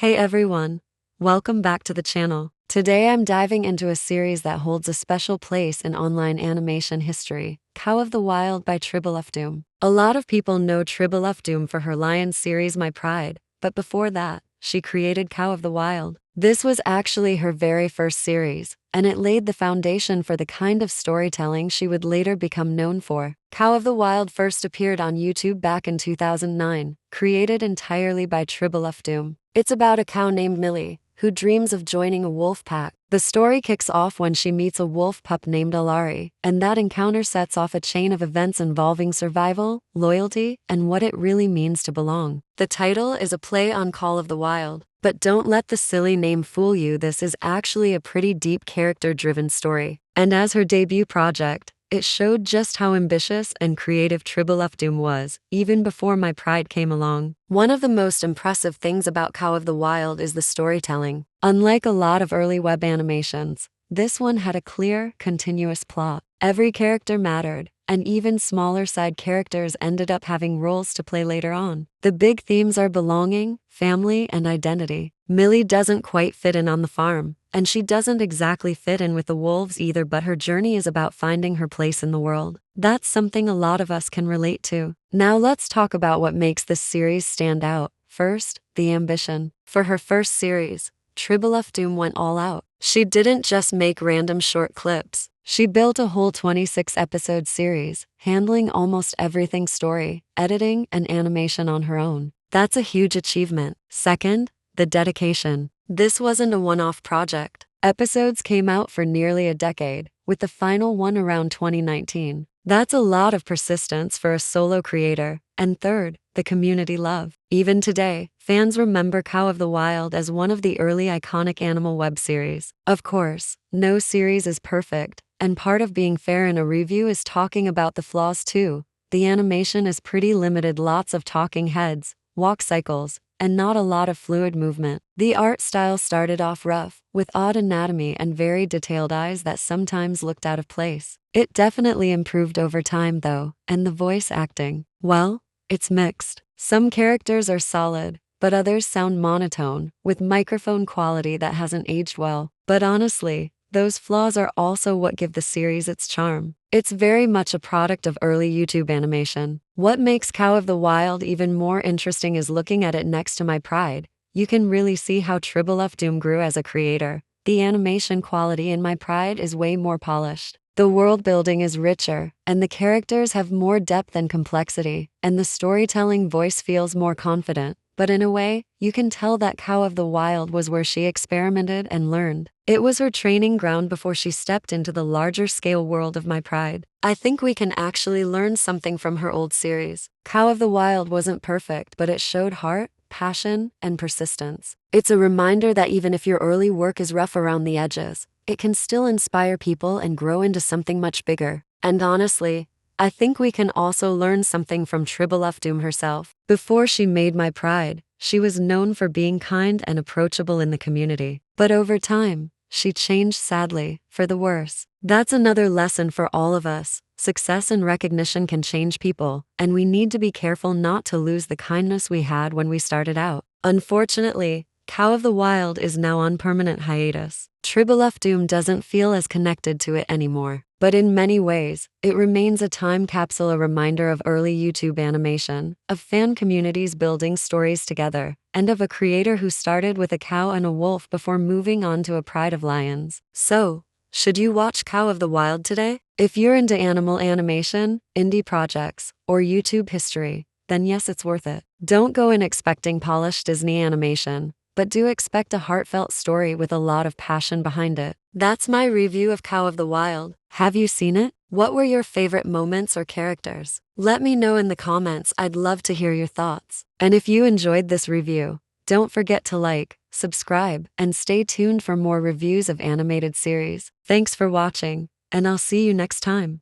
Hey everyone, welcome back to the channel. Today I'm diving into a series that holds a special place in online animation history, Cow of the Wild by Tribble-Ufdoom. A lot of people know Tribble-Ufdoom for her Lion series My Pride, but before that, she created Cow of the Wild. This was actually her very first series, and it laid the foundation for the kind of storytelling she would later become known for. Cow of the Wild first appeared on YouTube back in 2009, created entirely by Tribble-Ufdoom. It's about a cow named Millie, who dreams of joining a wolf pack. The story kicks off when she meets a wolf pup named Alari, and that encounter sets off a chain of events involving survival, loyalty, and what it really means to belong. The title is a play on Call of the Wild, but don't let the silly name fool you. This is actually a pretty deep character-driven story. And as her debut project, it showed just how ambitious and creative Tribble-Ufdoom was, even before My Pride came along. One of the most impressive things about Cow of the Wild is the storytelling. Unlike a lot of early web animations, this one had a clear, continuous plot. Every character mattered, and even smaller side characters ended up having roles to play later on. The big themes are belonging, family, and identity. Millie doesn't quite fit in on the farm, and she doesn't exactly fit in with the wolves either, but her journey is about finding her place in the world. That's something a lot of us can relate to. Now let's talk about what makes this series stand out. First, the ambition. For her first series, Tribble-Ufdoom went all out. She didn't just make random short clips. She built a whole 26-episode series, handling almost everything story, editing, and animation on her own. That's a huge achievement. Second, the dedication. This wasn't a one-off project. Episodes came out for nearly a decade, with the final one around 2019. That's a lot of persistence for a solo creator. And third, the community love. Even today, fans remember Cow of the Wild as one of the early iconic animal web series. Of course, no series is perfect, and part of being fair in a review is talking about the flaws too. The animation is pretty limited, lots of talking heads, walk cycles, and not a lot of fluid movement. The art style started off rough, with odd anatomy and very detailed eyes that sometimes looked out of place. It definitely improved over time though, and the voice acting, well, it's mixed. Some characters are solid, but others sound monotone, with microphone quality that hasn't aged well. But honestly, those flaws are also what give the series its charm. It's very much a product of early YouTube animation. What makes Cow of the Wild even more interesting is looking at it next to My Pride. You can really see how Tribble-Ufdoom grew as a creator. The animation quality in My Pride is way more polished. The world building is richer, and the characters have more depth and complexity, and the storytelling voice feels more confident. But in a way, you can tell that Cow of the Wild was where she experimented and learned. It was her training ground before she stepped into the larger scale world of My Pride. I think we can actually learn something from her old series. Cow of the Wild wasn't perfect, but it showed heart, passion, and persistence. It's a reminder that even if your early work is rough around the edges, it can still inspire people and grow into something much bigger. And honestly, I think we can also learn something from Tribble-Ufdoom herself. Before she made My Pride, she was known for being kind and approachable in the community. But over time, she changed sadly, for the worse. That's another lesson for all of us. Success and recognition can change people, and we need to be careful not to lose the kindness we had when we started out. Unfortunately, Cow of the Wild is now on permanent hiatus. Tribble-Ufdoom doesn't feel as connected to it anymore. But in many ways, it remains a time capsule, a reminder of early YouTube animation, of fan communities building stories together, and of a creator who started with a cow and a wolf before moving on to a pride of lions. So, should you watch Cow of the Wild today? If you're into animal animation, indie projects, or YouTube history, then yes, it's worth it. Don't go in expecting polished Disney animation, but do expect a heartfelt story with a lot of passion behind it. That's my review of Cow of the Wild. Have you seen it? What were your favorite moments or characters? Let me know in the comments. I'd love to hear your thoughts. And if you enjoyed this review, don't forget to like, subscribe, and stay tuned for more reviews of animated series. Thanks for watching, and I'll see you next time.